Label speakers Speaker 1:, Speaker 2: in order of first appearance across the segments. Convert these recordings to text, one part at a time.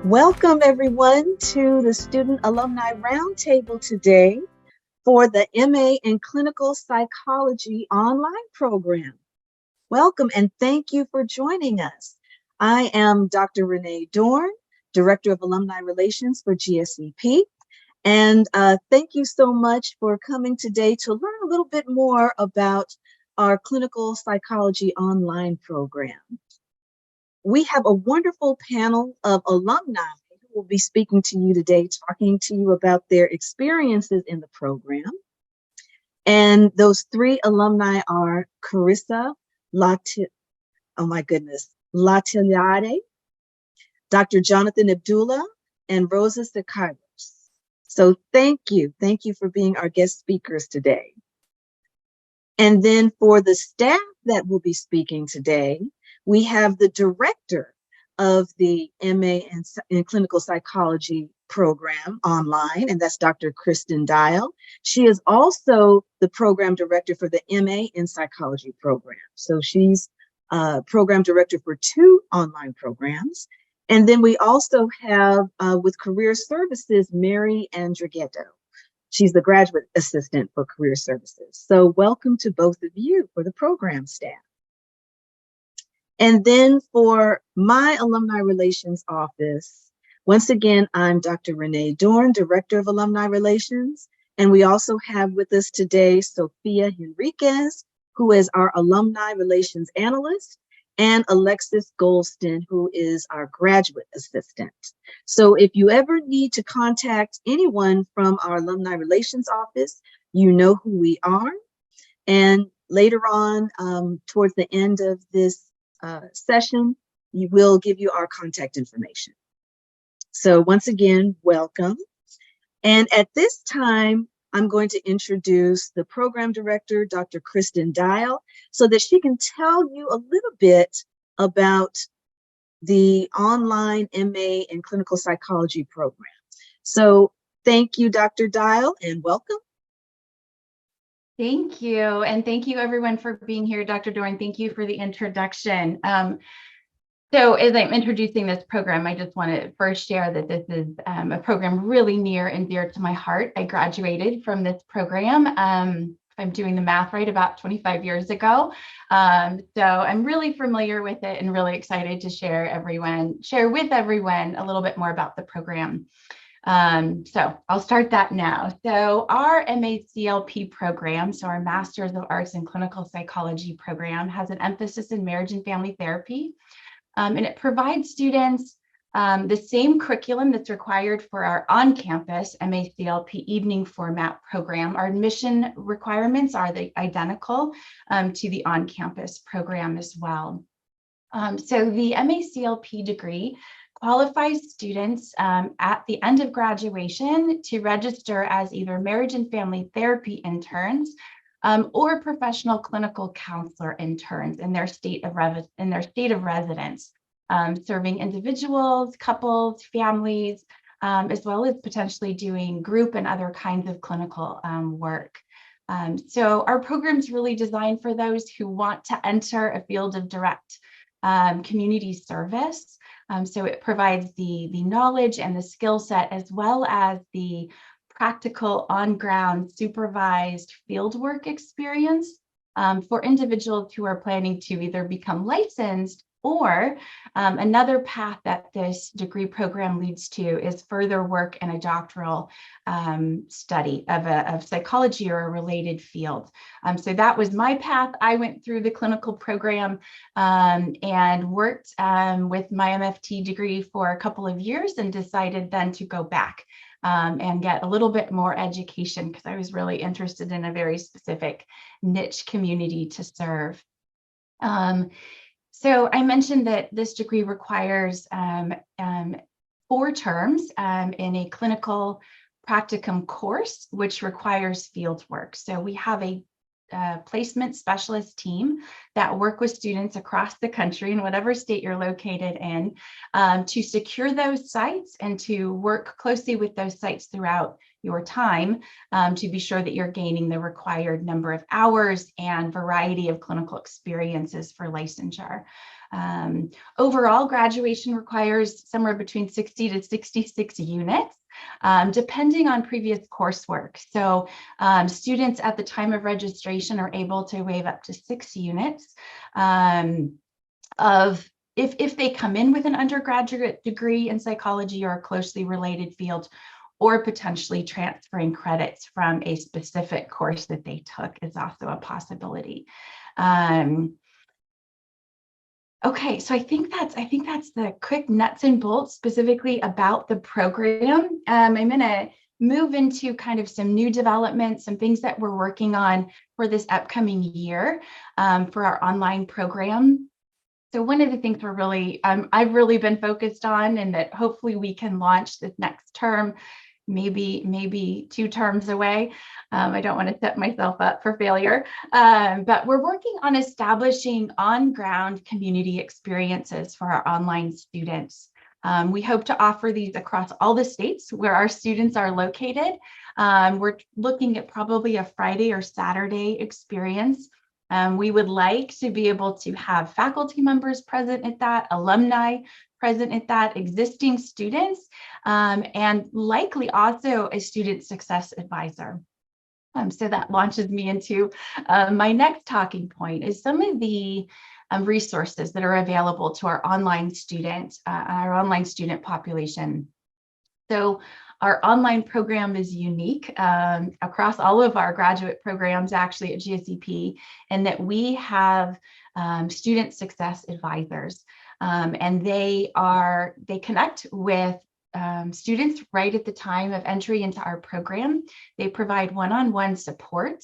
Speaker 1: Welcome everyone to the Student Alumni Roundtable today for the MA in Clinical Psychology online program. Welcome and thank you for joining us. I am Dr. Renee Dorn, Director of Alumni Relations for GSEP. And thank you so much for coming today to learn a little bit more about our Clinical Psychology online program. We have a wonderful panel of alumni who will be speaking to you today, talking to you about their experiences in the program. And those three alumni are Carissa Latiliade, Dr. Jonathan Abdullah, and Rosa Sicailos. So thank you for being our guest speakers today. And then for the staff that will be speaking today, we have the director of the MA in Clinical Psychology program online, and that's Dr. Kristen Dial. She is also the program director for the MA in Psychology program. So she's program director for two online programs. And then we also have with Career Services, Mary Andrighetto. She's the graduate assistant for Career Services. So welcome to both of you for the program staff. And then for my Alumni Relations Office, once again, I'm Dr. Renee Dorn, Director of Alumni Relations. And we also have with us today, Sophia Henriquez, who is our Alumni Relations Analyst, and Alexis Goldston, who is our graduate assistant. So if you ever need to contact anyone from our Alumni Relations Office, you know who we are. And later on, towards the end of this session, we will give you our contact information. So once again, welcome. And at this time, I'm going to introduce the program director, Dr. Kristen Dial, so that she can tell you a little bit about the online MA in Clinical Psychology program. So thank you, Dr. Dial, and welcome.
Speaker 2: Thank you. And thank you everyone for being here. Dr. Dorn, thank you for the introduction. So as I'm introducing this program, I just want to first share that this is a program really near and dear to my heart. I graduated from this program. I'm doing the math right, about 25 years ago. So I'm really familiar with it and really excited to share with everyone a little bit more about the program. So I'll start that now. So our MACLP program, so our Masters of Arts in Clinical Psychology program, has an emphasis in marriage and family therapy. And it provides students the same curriculum that's required for our on-campus MACLP evening format program. Our admission requirements are identical to the on-campus program as well. So the MACLP degree qualifies students at the end of graduation to register as either marriage and family therapy interns or professional clinical counselor interns in their state of residence, serving individuals, couples, families, as well as potentially doing group and other kinds of clinical work. So our program is really designed for those who want to enter a field of direct community service. So it provides the knowledge and the skill set, as well as the practical on-ground supervised fieldwork experience for individuals who are planning to either become licensed, or another path that this degree program leads to is further work in a doctoral study of psychology or a related field. So that was my path. I went through the clinical program and worked with my MFT degree for a couple of years, and decided then to go back and get a little bit more education, because I was really interested in a very specific niche community to serve. So I mentioned that this degree requires 4 terms in a clinical practicum course, which requires field work. So we have a placement specialist team that work with students across the country in whatever state you're located in to secure those sites and to work closely with those sites throughout your time to be sure that you're gaining the required number of hours and variety of clinical experiences for licensure. Overall, graduation requires somewhere between 60 to 66 units, depending on previous coursework. So students at the time of registration are able to waive up to 6 units of if they come in with an undergraduate degree in psychology or a closely related field, or potentially transferring credits from a specific course that they took is also a possibility. Okay, so I think that's the quick nuts and bolts specifically about the program. I'm going to move into kind of some new developments, some things that we're working on for this upcoming year for our online program. So one of the things I've really been focused on, and that hopefully we can launch this next term, maybe 2 terms away. I don't want to set myself up for failure, but we're working on establishing on-ground community experiences for our online students. We hope to offer these across all the states where our students are located. We're looking at probably a Friday or Saturday experience. We would like to be able to have faculty members present at that, alumni present at that, existing students, and likely also a student success advisor. So that launches me into my next talking point is some of the resources that are available to our online student population. So our online program is unique across all of our graduate programs, actually at GSEP, in that we have student success advisors, and they connect with students right at the time of entry into our program. They provide one-on-one support,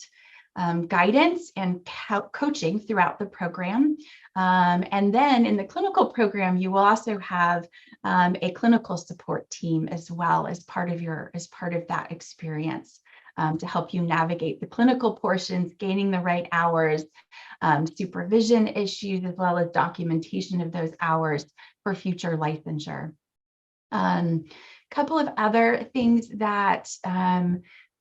Speaker 2: guidance, and coaching throughout the program. And then in the clinical program, you will also have a clinical support team as well as part of that experience to help you navigate the clinical portions, gaining the right hours, supervision issues, as well as documentation of those hours for future licensure. Couple of other things that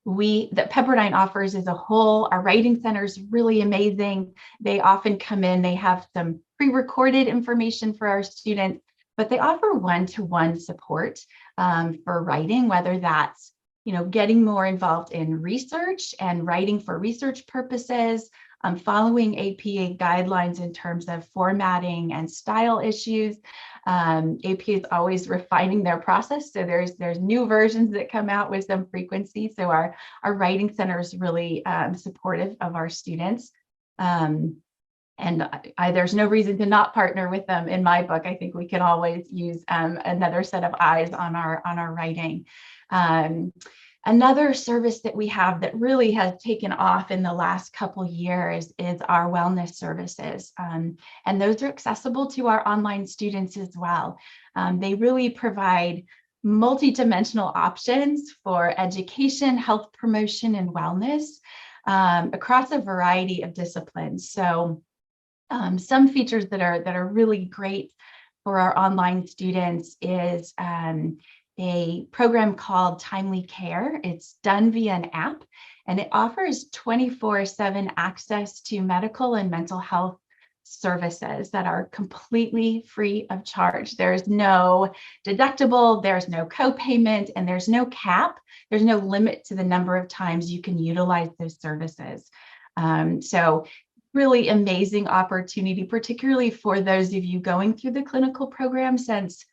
Speaker 2: Pepperdine offers as a whole. Our writing center is really amazing. They often come in, they have some pre-recorded information for our students, but they offer one-to-one support for writing, whether that's getting more involved in research and writing for research purposes, following APA guidelines in terms of formatting and style issues. APA is always refining their process, so there's new versions that come out with some frequency. So our writing center is really supportive of our students. And there's no reason to not partner with them in my book. I think we can always use another set of eyes on our writing. Another service that we have that really has taken off in the last couple years is our wellness services. And those are accessible to our online students as well. They really provide multidimensional options for education, health promotion, and wellness across a variety of disciplines. So some features that are really great for our online students is a program called Timely Care. It's done via an app, and it offers 24/7 access to medical and mental health services that are completely free of charge. There's no deductible, there's no copayment, and there's no cap. There's no limit to the number of times you can utilize those services. So really amazing opportunity, particularly for those of you going through the clinical program, since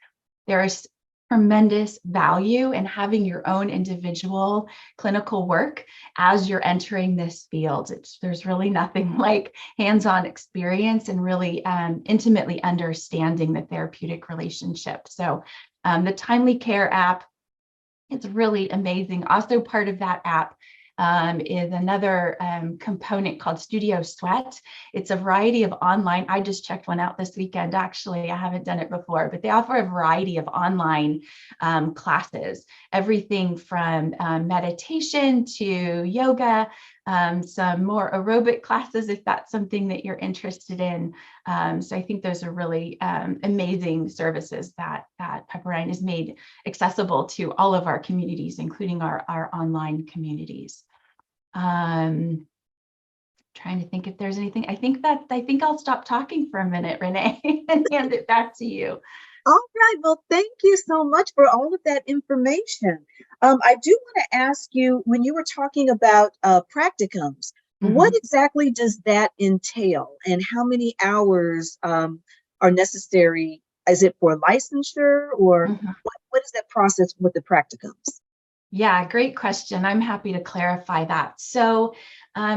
Speaker 2: there's tremendous value in having your own individual clinical work as you're entering this field. There's really nothing like hands-on experience and really intimately understanding the therapeutic relationship. So the Timely Care app, it's really amazing. Also part of that app is another component called Studio Sweat. It's a variety of online, I just checked one out this weekend, actually, I haven't done it before, but they offer a variety of online classes, everything from meditation to yoga, some more aerobic classes if that's something that you're interested in. So I think those are really amazing services that Pepperdine has made accessible to all of our communities, including our online communities. Trying to think if there's anything. I think I'll stop talking for a minute, Renee, and hand it back to you.
Speaker 1: All right. Well, thank you so much for all of that information. I do want to ask you, when you were talking about practicums, what exactly does that entail, and how many hours are necessary? Is it for licensure, or what is that process with the practicums?
Speaker 2: Yeah, great question. I'm happy to clarify that. So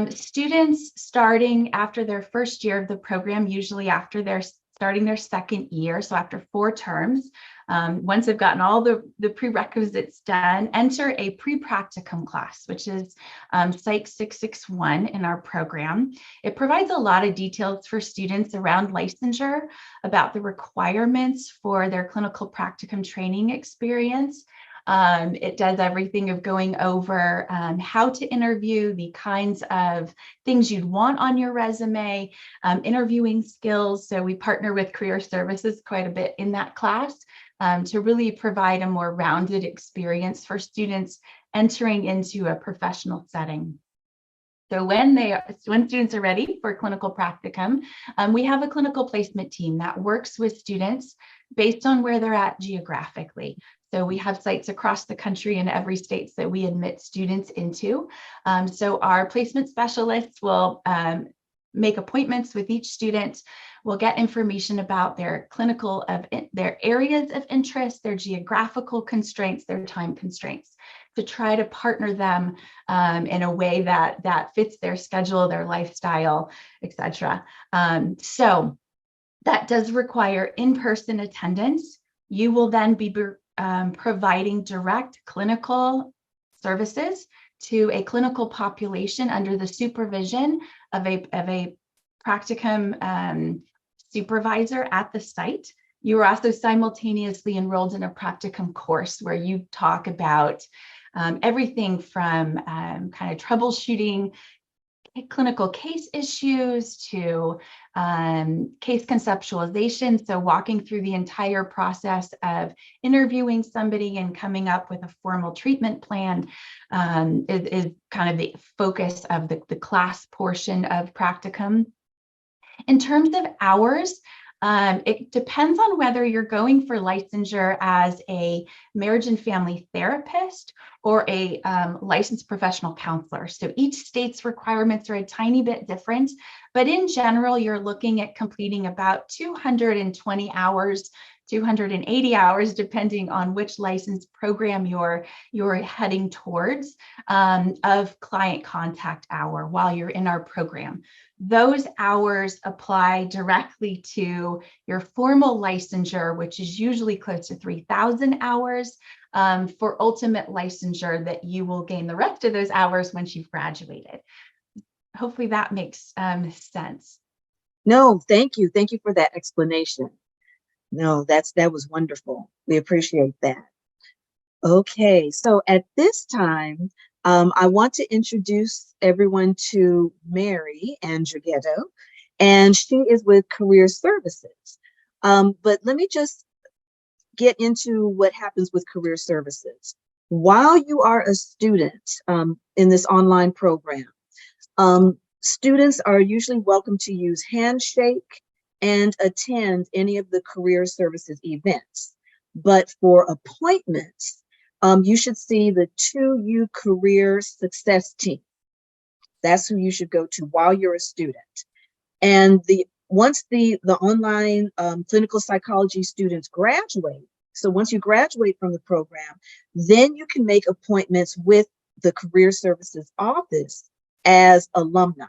Speaker 2: students starting after their first year of the program, usually after they're starting their second year, so after 4 terms, once they've gotten all the prerequisites done, enter a pre-practicum class, which is Psych 661 in our program. It provides a lot of details for students around licensure, about the requirements for their clinical practicum training experience. It does everything of going over how to interview, the kinds of things you'd want on your resume, interviewing skills. So we partner with Career Services quite a bit in that class to really provide a more rounded experience for students entering into a professional setting. So when students are ready for clinical practicum, we have a clinical placement team that works with students based on where they're at geographically. So we have sites across the country in every state that we admit students into. So our placement specialists will make appointments with each student. We'll get information about their their areas of interest, their geographical constraints, their time constraints, to try to partner them in a way that fits their schedule, their lifestyle, etc. So that does require in-person attendance. You will then be providing direct clinical services to a clinical population under the supervision of a practicum supervisor at the site. You are also simultaneously enrolled in a practicum course where you talk about everything from kind of troubleshooting clinical case issues to case conceptualization. So walking through the entire process of interviewing somebody and coming up with a formal treatment plan is kind of the focus of the class portion of practicum. In terms of hours, it depends on whether you're going for licensure as a marriage and family therapist or a licensed professional counselor. So each state's requirements are a tiny bit different, but in general, you're looking at completing about 220 hours, 280 hours, depending on which licensed program you're heading towards, of client contact hour while you're in our program. Those hours apply directly to your formal licensure, which is usually close to 3,000 hours, for ultimate licensure that you will gain the rest of those hours once you've graduated. Hopefully that makes sense.
Speaker 1: No, thank you. Thank you for that explanation. No, that was wonderful. We appreciate that. Okay, so at this time, I want to introduce everyone to Mary Andrighetto, and she is with Career Services. But let me just get into what happens with Career Services. While you are a student in this online program, students are usually welcome to use Handshake and attend any of the Career Services events. But for appointments, you should see the 2U Career Success Team. That's who you should go to while you're a student. And once the online clinical psychology students graduate, so once you graduate from the program, then you can make appointments with the Career Services office as alumni.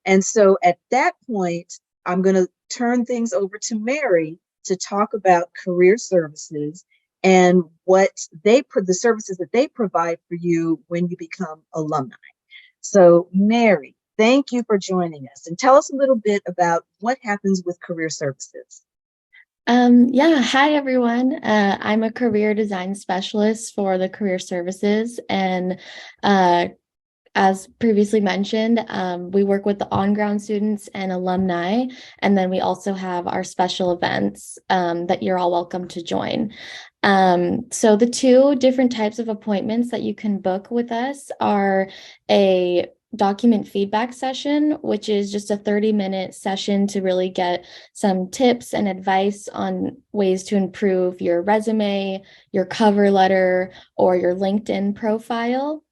Speaker 1: And so at that point, I'm going to turn things over to Mary to talk about Career Services and what the services that they provide for you when you become alumni. So Mary, thank you for joining us, and tell us a little bit about what happens with Career Services.
Speaker 3: Yeah, hi everyone. I'm a career design specialist for the Career Services, and as previously mentioned, we work with the on-ground students and alumni, and then we also have our special events that you're all welcome to join. So the two different types of appointments that you can book with us are a document feedback session, which is just a 30-minute session to really get some tips and advice on ways to improve your resume, your cover letter, or your LinkedIn profile.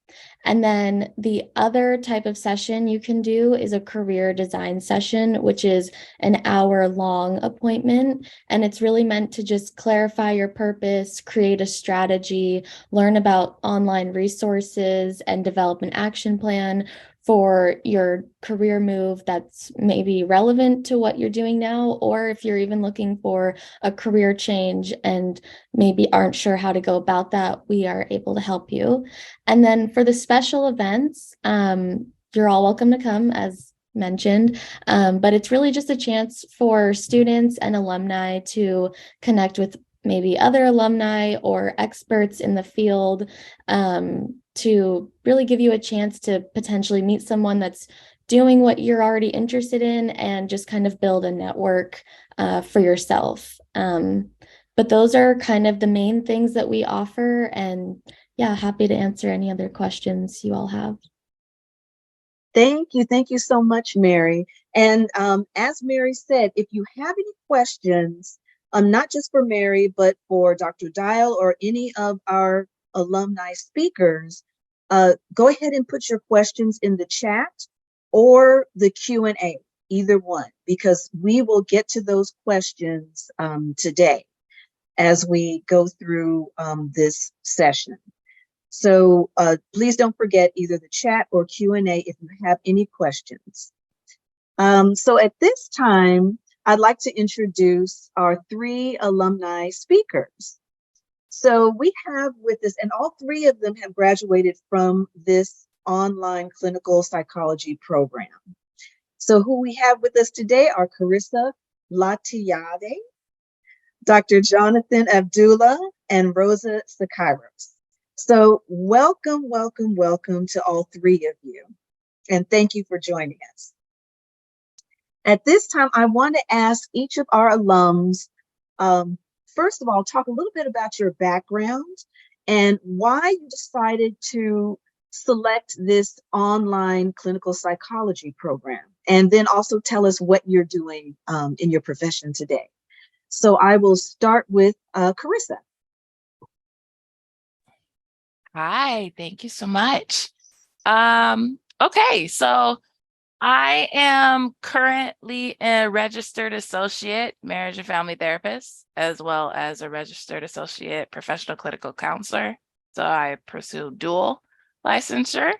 Speaker 3: And then the other type of session you can do is a career design session, which is an hour-long appointment. And it's really meant to just clarify your purpose, create a strategy, learn about online resources, and develop an action plan for your career move that's maybe relevant to what you're doing now, or if you're even looking for a career change and maybe aren't sure how to go about that, we are able to help you. And then for the special events, you're all welcome to come, as mentioned, but it's really just a chance for students and alumni to connect with maybe other alumni or experts in the field, to really give you a chance to potentially meet someone that's doing what you're already interested in and just kind of build a network for yourself. But those are kind of the main things that we offer. And yeah, happy to answer any other questions you all have.
Speaker 1: Thank you. Thank you so much, Mary. And as Mary said, if you have any questions, not just for Mary, but for Dr. Dial or any of our alumni speakers, go ahead and put your questions in the chat or the Q&A, either one, because we will get to those questions today as we go through this session. So please don't forget either the chat or Q&A if you have any questions. So at this time, I'd like to introduce our three alumni speakers. So we have with us, and all three of them have graduated from this online clinical psychology program. So who we have with us today are Carissa Latiyade, Dr. Jonathan Abdullah, and Rosa Sakairos. So welcome, welcome, welcome to all three of you. And thank you for joining us. At this time, I want to ask each of our alums, first of all, talk a little bit about your background and why you decided to select this online clinical psychology program. And then also tell us what you're doing in your profession today. So I will start with Carissa.
Speaker 4: Hi, thank you so much. Okay, so I am currently a registered associate marriage and family therapist, as well as a registered associate professional clinical counselor. So I pursue dual licensure.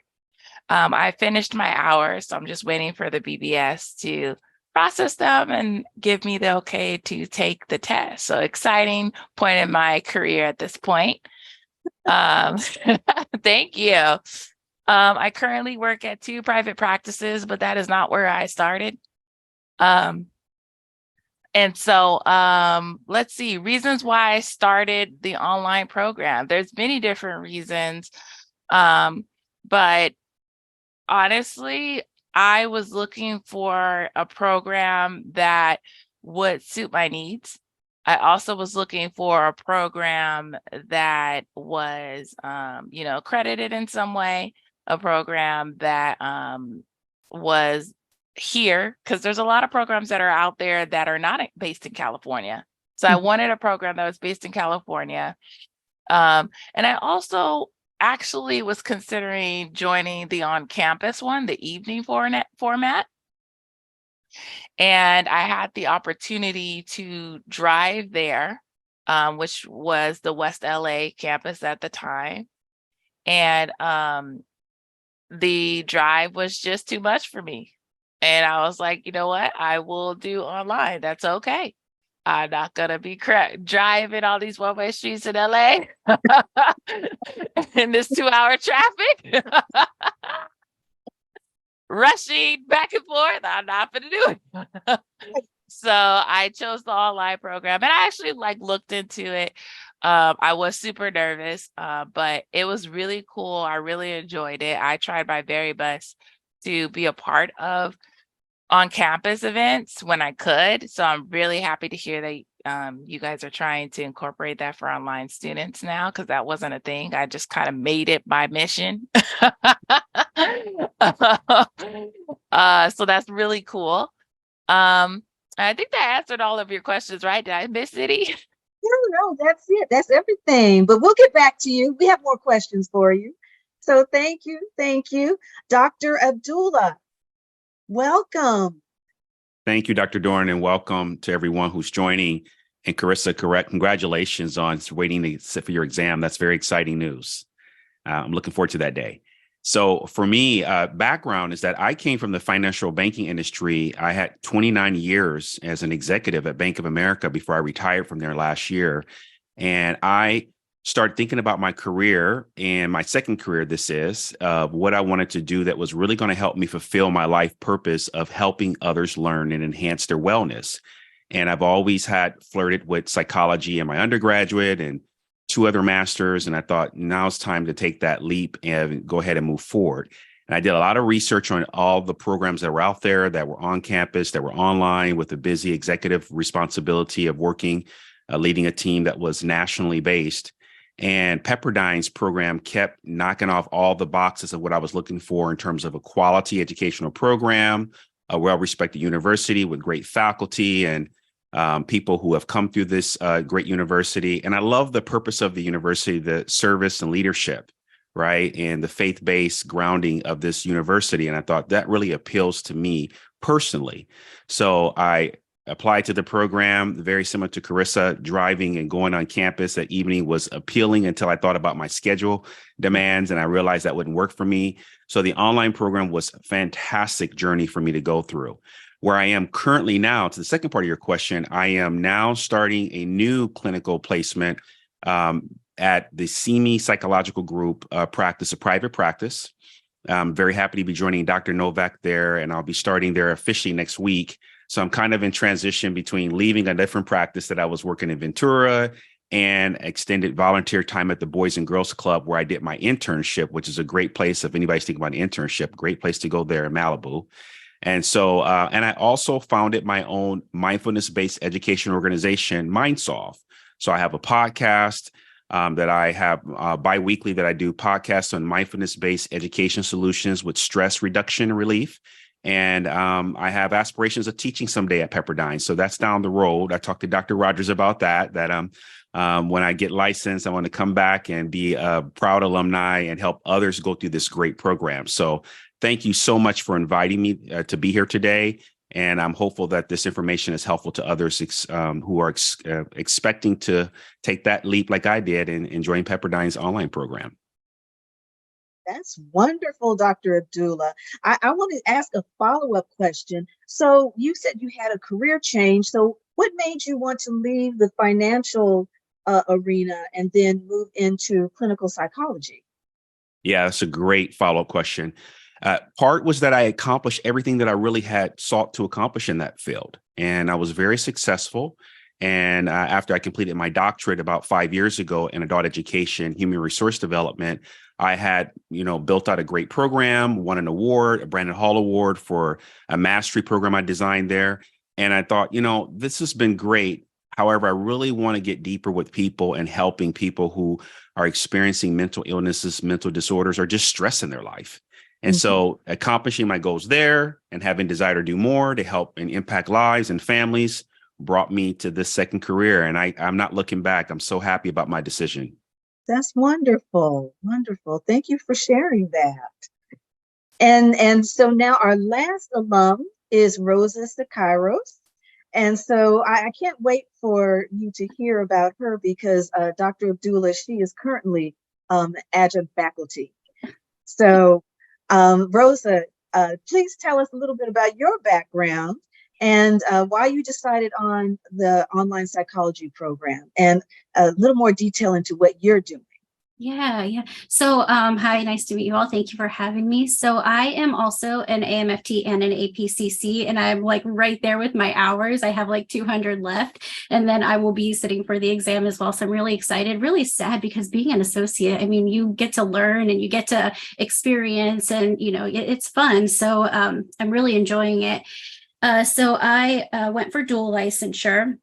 Speaker 4: I finished my hours, so I'm just waiting for the BBS to process them and give me the okay to take the test. So exciting point in my career at this point. Thank you. I currently work at 2 private practices, but that is not where I started. And so let's see, reasons why I started the online program. There's many different reasons. But honestly, I was looking for a program that would suit my needs. I also was looking for a program that was, credited in some way, a program that was here, because there's a lot of programs that are out there that are not based in California. So I wanted a program that was based in California. And I also actually was considering joining the on-campus one, the evening format. And I had the opportunity to drive there, which was the West LA campus at the time. And the drive was just too much for me. And I was like, you know what? I will do online. That's okay. I'm not going to be driving all these one-way streets in LA in this 2-hour traffic. Rushing back and forth. I'm not going to do it. So I chose the online program, and I actually looked into it. I was super nervous, but it was really cool. I really enjoyed it. I tried my very best to be a part of on-campus events when I could. So I'm really happy to hear that you guys are trying to incorporate that for online students now, because that wasn't a thing. I just kind of made it my mission. So that's really cool. I think that answered all of your questions, right? Did I miss any?
Speaker 1: No, that's it. That's everything. But we'll get back to you. We have more questions for you. So thank you. Thank you. Dr. Abdullah, welcome.
Speaker 5: Thank you, Dr. Dorn, and welcome to everyone who's joining. And Carissa, congratulations on waiting to sit for your exam. That's very exciting news. I'm looking forward to that day. So for me, background is that I came from the financial banking industry. I had 29 years as an executive at Bank of America before I retired from there last year. And I started thinking about my career, and my second career, this is, what I wanted to do that was really going to help me fulfill my life purpose of helping others learn and enhance their wellness. And I've always had flirted with psychology in my undergraduate and 2 other masters. And I thought now it's time to take that leap and go ahead and move forward. And I did a lot of research on all the programs that were out there, that were on campus, that were online, with the busy executive responsibility of working, leading a team that was nationally based. And Pepperdine's program kept knocking off all the boxes of what I was looking for in terms of a quality educational program, a well-respected university with great faculty and people who have come through this great university. And I love the purpose of the university, the service and leadership, right? And the faith-based grounding of this university. And I thought that really appeals to me personally. So I applied to the program, very similar to Carissa. Driving and going on campus that evening was appealing until I thought about my schedule demands, and I realized that wouldn't work for me. So the online program was a fantastic journey for me to go through. Where I am currently now, to the second part of your question, I am now starting a new clinical placement at the CME Psychological Group practice, a private practice. I'm very happy to be joining Dr. Novak there, and I'll be starting there officially next week. So I'm kind of in transition between leaving a different practice that I was working in Ventura and extended volunteer time at the Boys and Girls Club, where I did my internship, which is a great place. If anybody's thinking about an internship, great place to go there in Malibu. And so, and I also founded my own mindfulness-based education organization, MindSolve. So I have a podcast that I have biweekly that I do podcasts on mindfulness-based education solutions with stress reduction and relief. And I have aspirations of teaching someday at Pepperdine. So that's down the road. I talked to Dr. Rogers about that when I get licensed, I want to come back and be a proud alumni and help others go through this great program. So thank you so much for inviting me to be here today. And I'm hopeful that this information is helpful to others who are expecting to take that leap like I did and join Pepperdine's online program.
Speaker 1: That's wonderful, Dr. Abdullah. I want to ask a follow-up question. So you said you had a career change. So what made you want to leave the financial arena and then move into clinical psychology?
Speaker 5: Yeah, that's a great follow-up question. Part was that I accomplished everything that I really had sought to accomplish in that field. And I was very successful. And after I completed my doctorate about 5 years ago in adult education, human resource development, I had, built out a great program, won an award, a Brandon Hall Award for a mastery program I designed there. And I thought, this has been great. However, I really want to get deeper with people and helping people who are experiencing mental illnesses, mental disorders, or just stress in their life. And so accomplishing my goals there and having desire to do more to help and impact lives and families brought me to this second career. And I'm not looking back. I'm so happy about my decision.
Speaker 1: That's wonderful. Wonderful. Thank you for sharing that. And so now our last alum is Rosa Sakairos. And so I can't wait for you to hear about her because Dr. Abdullah, she is currently adjunct faculty. So Rosa, please tell us a little bit about your background and why you decided on the online psychology program and a little more detail into what you're doing.
Speaker 6: Yeah. So, hi, nice to meet you all. Thank you for having me. So I am also an AMFT and an APCC, and I'm like right there with my hours. I have like 200 left, and then I will be sitting for the exam as well. So I'm really excited, really sad because being an associate, I mean, you get to learn and you get to experience and, it's fun. So I'm really enjoying it. So I went for dual licensure.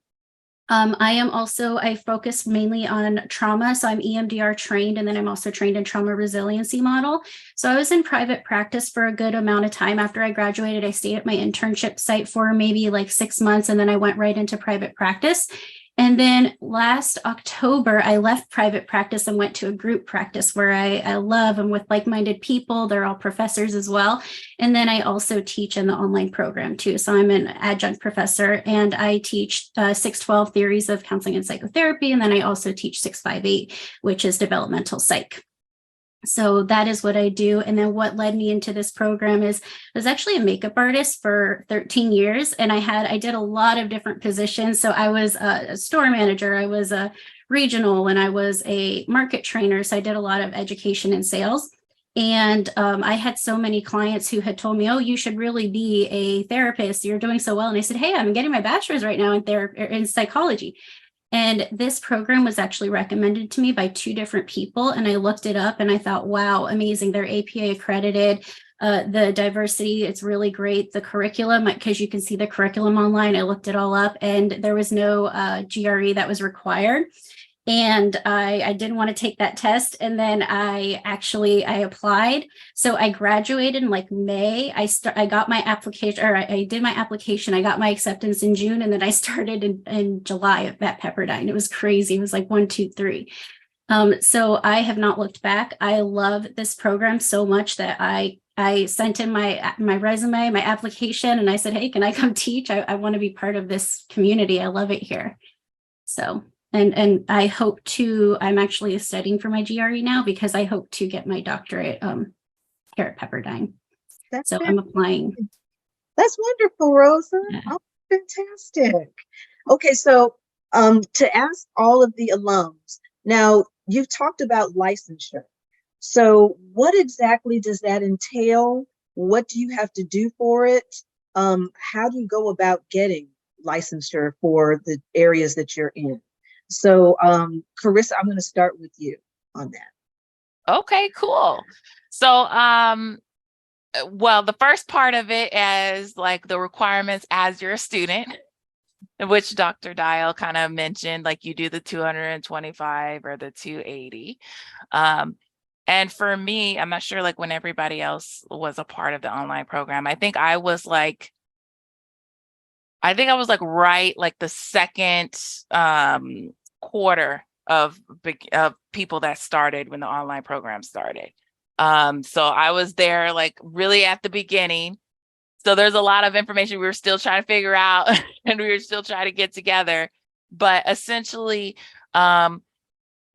Speaker 6: I focus mainly on trauma. So I'm EMDR trained, and then I'm also trained in trauma resiliency model. So I was in private practice for a good amount of time. After I graduated, I stayed at my internship site for maybe like 6 months, and then I went right into private practice. And then last October, I left private practice and went to a group practice where I love. I'm with like-minded people. They're all professors as well. And then I also teach in the online program too. So I'm an adjunct professor, and I teach 612 theories of counseling and psychotherapy. And then I also teach 658, which is developmental psych. So that is what I do. And then what led me into this program is I was actually a makeup artist for 13 years. And I did a lot of different positions. So I was a store manager, I was a regional, and I was a market trainer. So I did a lot of education and sales. And I had so many clients who had told me, oh, you should really be a therapist. You're doing so well. And I said, hey, I'm getting my bachelor's right now in psychology. And this program was actually recommended to me by 2 different people. And I looked it up and I thought, wow, amazing. They're APA accredited. The diversity, it's really great. The curriculum, because you can see the curriculum online. I looked it all up, and there was no GRE that was required. And I didn't want to take that test. And then I applied. So I graduated in like May. I got my application, or I did my application. I got my acceptance in June. And then I started in July at Pepperdine. It was crazy. It was like 1, 2, 3. So I have not looked back. I love this program so much that I sent in my resume, my application, and I said, hey, can I come teach? I want to be part of this community. I love it here. So. And I hope to, I'm actually studying for my GRE now because I hope to get my doctorate here at Pepperdine. So I'm applying.
Speaker 1: That's wonderful, Rosa.
Speaker 6: Yeah.
Speaker 1: Oh, fantastic. Okay, so to ask all of the alums, now you've talked about licensure. So what exactly does that entail? What do you have to do for it? How do you go about getting licensure for the areas that you're in? So, Carissa, I'm going to start with you on that.
Speaker 4: Okay, cool. So, well, the first part of it is like the requirements as you're a student, which Dr. Dial kind of mentioned, like you do the 225 or the 280. And for me, I'm not sure like when everybody else was a part of the online program, I think I was like right like the second quarter of people that started when the online program started. So I was there like really at the beginning. So there's a lot of information we were still trying to figure out and we were still trying to get together. But essentially,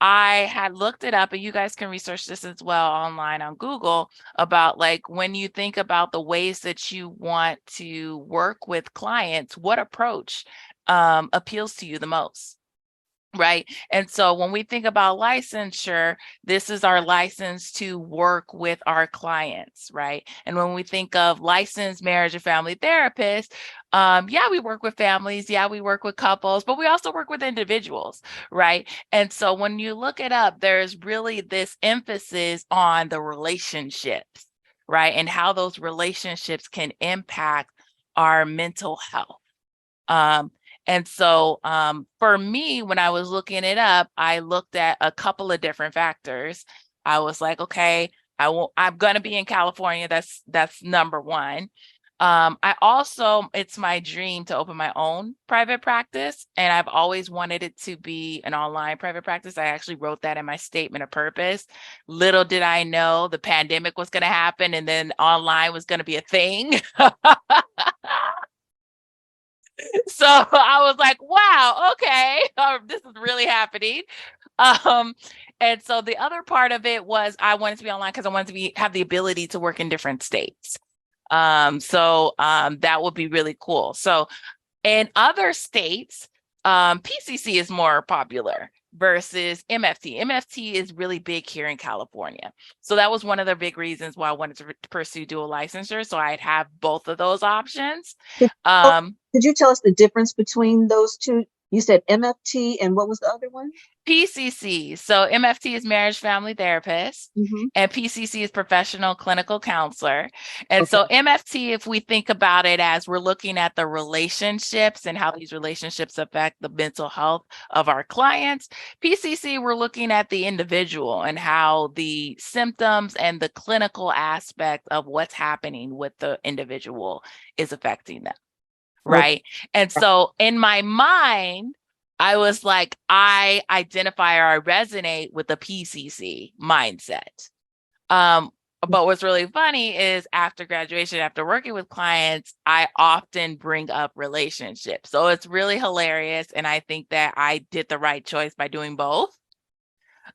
Speaker 4: I had looked it up, and you guys can research this as well online on Google, about like when you think about the ways that you want to work with clients, what approach appeals to you the most. Right. And so when we think about licensure, this is our license to work with our clients. Right. And when we think of licensed marriage and family therapists, yeah, we work with families. Yeah, we work with couples, but we also work with individuals. Right. And so when you look it up, there's really this emphasis on the relationships. Right. And how those relationships can impact our mental health. And so for me, when I was looking it up, I looked at a couple of different factors. I was like, okay, I'm going to be in California. That's number one. It's my dream to open my own private practice. And I've always wanted it to be an online private practice. I actually wrote that in my statement of purpose. Little did I know the pandemic was going to happen, and then online was going to be a thing. So I was like, wow, okay, this is really happening. And so the other part of it was I wanted to be online because I wanted to have the ability to work in different states. So that would be really cool. So in other states, PCC is more popular versus MFT. MFT is really big here in California. So that was one of the big reasons why I wanted to pursue dual licensure. So I'd have both of those options.
Speaker 1: Could you tell us the difference between those two? You said MFT and what was the other one?
Speaker 4: PCC. So MFT is marriage family therapist, and PCC is professional clinical counselor. And so MFT, if we think about it as we're looking at the relationships and how these relationships affect the mental health of our clients, PCC, we're looking at the individual and how the symptoms and the clinical aspect of what's happening with the individual is affecting them. Right. And so in my mind, I was like, I identify or I resonate with the PCC mindset. But what's really funny is after graduation, after working with clients, I often bring up relationships. So it's really hilarious. And I think that I did the right choice by doing both.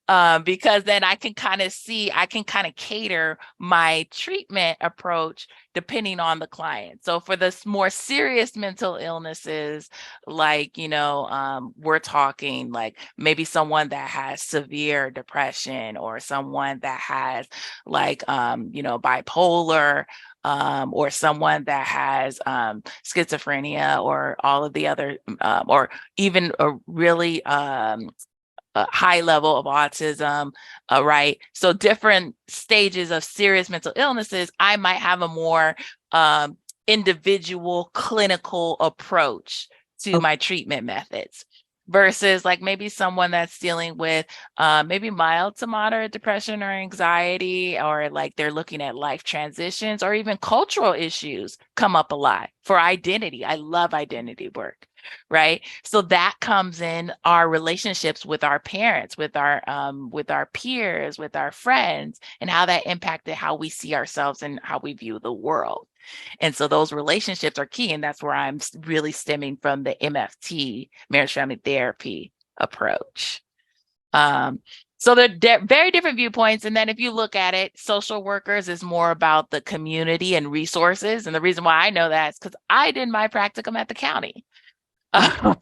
Speaker 4: Because then I can kind of cater my treatment approach depending on the client. So for the more serious mental illnesses, like, we're talking like maybe someone that has severe depression or someone that has like, bipolar, or someone that has schizophrenia or all of the other, or even a really high level of autism, right? So different stages of serious mental illnesses, I might have a more individual clinical approach to my treatment methods versus like maybe someone that's dealing with maybe mild to moderate depression or anxiety, or like they're looking at life transitions, or even cultural issues come up a lot for identity. I love identity work. Right. So that comes in our relationships with our parents, with our peers, with our friends, and how that impacted how we see ourselves and how we view the world. And so those relationships are key. And that's where I'm really stemming from the MFT, marriage family therapy approach. So they're very different viewpoints. And then if you look at it, social workers is more about the community and resources. And the reason why I know that is because I did my practicum at the county. So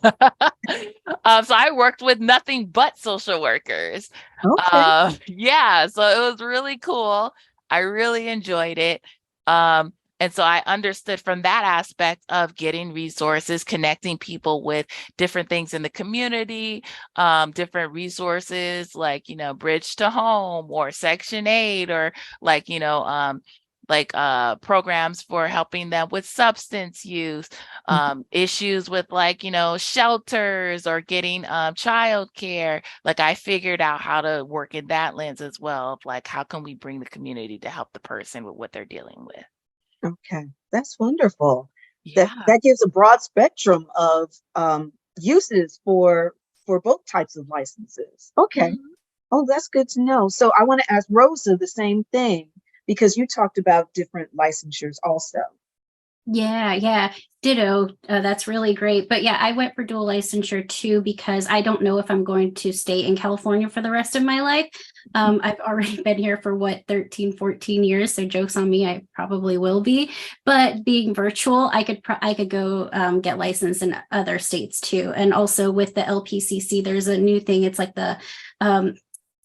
Speaker 4: I worked with nothing but social workers. So it was really cool. I really enjoyed it. And so I understood from that aspect of getting resources, connecting people with different things in the community, different resources like, Bridge to Home or Section 8, or like, programs for helping them with substance use, issues with like, shelters or getting childcare. Like I figured out how to work in that lens as well, of like, how can we bring the community to help the person with what they're dealing with?
Speaker 1: Okay, that's wonderful.
Speaker 4: Yeah.
Speaker 1: That gives a broad spectrum of uses for both types of licenses. Okay. Oh, that's good to know. So I want to ask Rosa the same thing, because you talked about different licensures also.
Speaker 6: Yeah, ditto. That's really great. But yeah, I went for dual licensure too, because I don't know if I'm going to stay in California for the rest of my life. I've already been here for 13, 14 years. So jokes on me, I probably will be. But being virtual, I could go get licensed in other states too. And also with the LPCC, there's a new thing. It's like the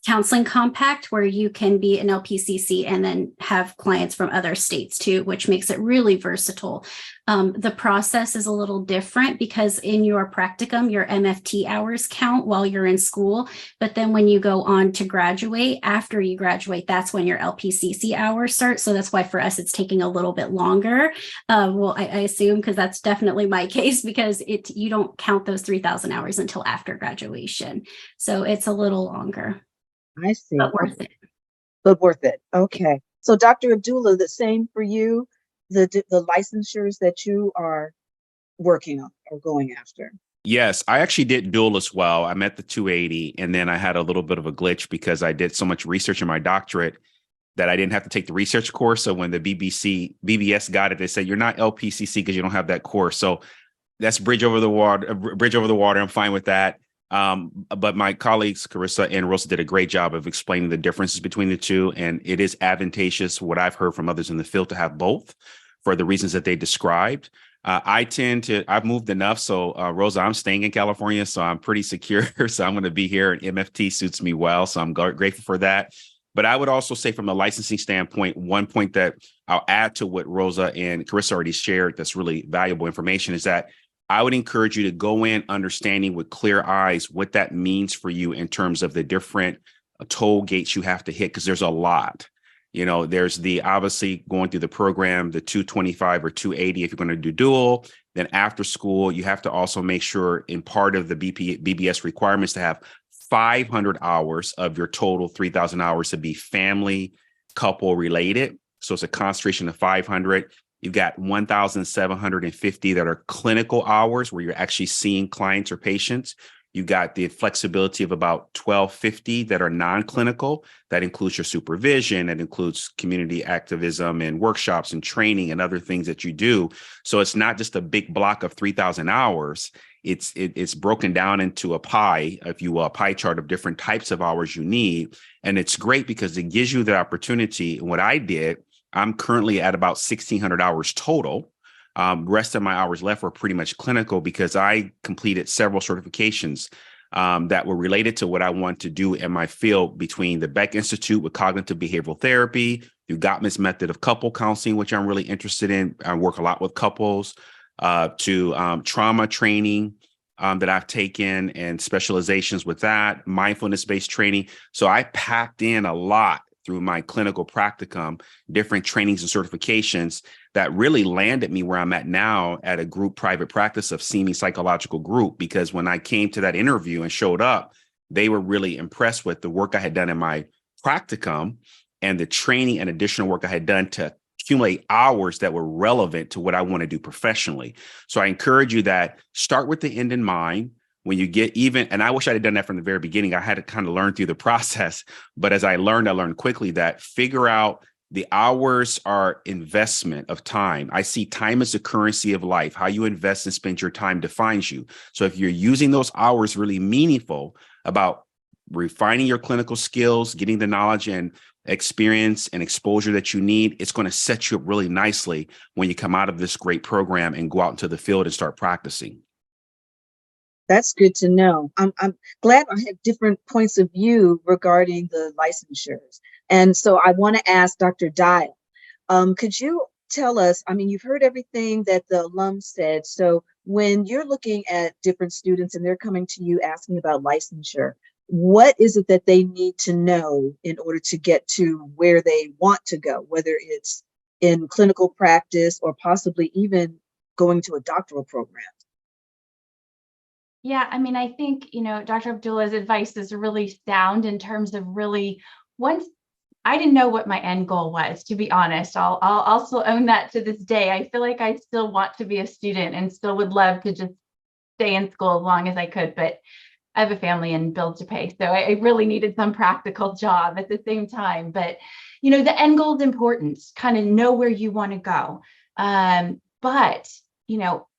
Speaker 6: counseling compact, where you can be an LPCC and then have clients from other states too, which makes it really versatile. The process is a little different because in your practicum, your MFT hours count while you're in school. But then when you go on to graduate, after you graduate, that's when your LPCC hours start. So that's why for us, it's taking a little bit longer. Well, I assume, because that's definitely my case, because you don't count those 3,000 hours until after graduation. So it's a little longer.
Speaker 1: I see.
Speaker 6: But worth it.
Speaker 1: But worth it. Okay. So Dr. Abdullah, the same for you, the licensures that you are working on or going after?
Speaker 5: Yes, I actually did dual as well. I'm at the 280, and then I had a little bit of a glitch because I did so much research in my doctorate that I didn't have to take the research course. So when the BBS got it, they said, you're not LPCC because you don't have that course. So that's bridge over the water. I'm fine with that. But my colleagues, Carissa and Rosa, did a great job of explaining the differences between the two. And it is advantageous, what I've heard from others in the field, to have both for the reasons that they described. I've moved enough. So, Rosa, I'm staying in California, so I'm pretty secure. So I'm going to be here, and MFT suits me well. So I'm grateful for that. But I would also say, from a licensing standpoint, one point that I'll add to what Rosa and Carissa already shared that's really valuable information is that I would encourage you to go in understanding with clear eyes what that means for you in terms of the different toll gates you have to hit, because there's a lot. There's the obviously going through the program, the 225 or 280 if you're going to do dual. Then after school, you have to also make sure in part of the BBS requirements to have 500 hours of your total 3,000 hours to be family couple related. So it's a concentration of 500. You've got 1,750 that are clinical hours where you're actually seeing clients or patients. You got the flexibility of about 1,250 that are non-clinical. That includes your supervision. That includes community activism and workshops and training and other things that you do. So it's not just a big block of 3,000 hours. It's broken down into a pie, if you will, a pie chart of different types of hours you need. And it's great because it gives you the opportunity. And what I did, I'm currently at about 1,600 hours total. Rest of my hours left were pretty much clinical because I completed several certifications that were related to what I want to do in my field, between the Beck Institute with cognitive behavioral therapy, the Gottman's method of couple counseling, which I'm really interested in. I work a lot with couples, to trauma training that I've taken and specializations with that, mindfulness-based training. So I packed in a lot through my clinical practicum, different trainings and certifications that really landed me where I'm at now at a group private practice of CME Psychological Group. Because when I came to that interview and showed up, they were really impressed with the work I had done in my practicum and the training and additional work I had done to accumulate hours that were relevant to what I want to do professionally. So I encourage you that start with the end in mind. When you get even, and I wish I had done that from the very beginning. I had to kind of learn through the process. But as I learned quickly that figure out the hours are investment of time. I see time as the currency of life. How you invest and spend your time defines you. So if you're using those hours really meaningful about refining your clinical skills, getting the knowledge and experience and exposure that you need, it's going to set you up really nicely when you come out of this great program and go out into the field and start practicing.
Speaker 1: That's good to know. I'm glad I have different points of view regarding the licensures. And so I want to ask Dr. Dial, could you tell us, I mean, you've heard everything that the alum said. So when you're looking at different students and they're coming to you asking about licensure, what is it that they need to know in order to get to where they want to go, whether it's in clinical practice or possibly even going to a doctoral program?
Speaker 2: Yeah, I mean, I think, Dr. Abdullah's advice is really sound in terms of really, once I didn't know what my end goal was, to be honest. I'll also own that to this day. I feel like I still want to be a student and still would love to just stay in school as long as I could, but I have a family and bills to pay. So I really needed some practical job at the same time. But, the end goal is important, kind of know where you want to go. But,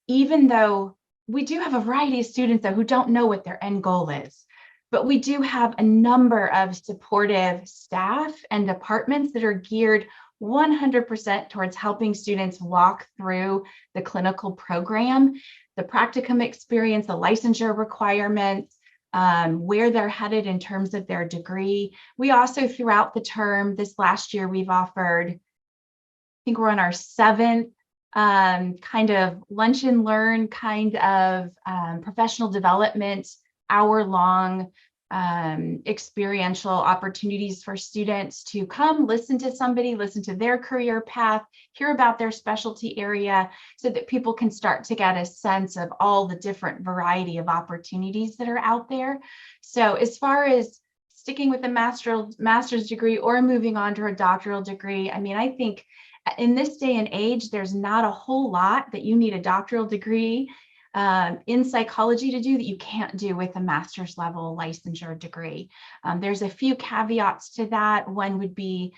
Speaker 2: even though we do have a variety of students though who don't know what their end goal is, but we do have a number of supportive staff and departments that are geared 100% towards helping students walk through the clinical program, the practicum experience, the licensure requirements, where they're headed in terms of their degree. We also, throughout the term, this last year, we've offered, I think we're on our 7th kind of lunch and learn kind of professional development, hour-long experiential opportunities for students to come listen to somebody, listen to their career path, hear about their specialty area, so that people can start to get a sense of all the different variety of opportunities that are out there. So as far as sticking with a master's degree or moving on to a doctoral degree, I mean, I think in this day and age, there's not a whole lot that you need a doctoral degree in psychology to do that you can't do with a master's level licensure degree. There's a few caveats to that. One would be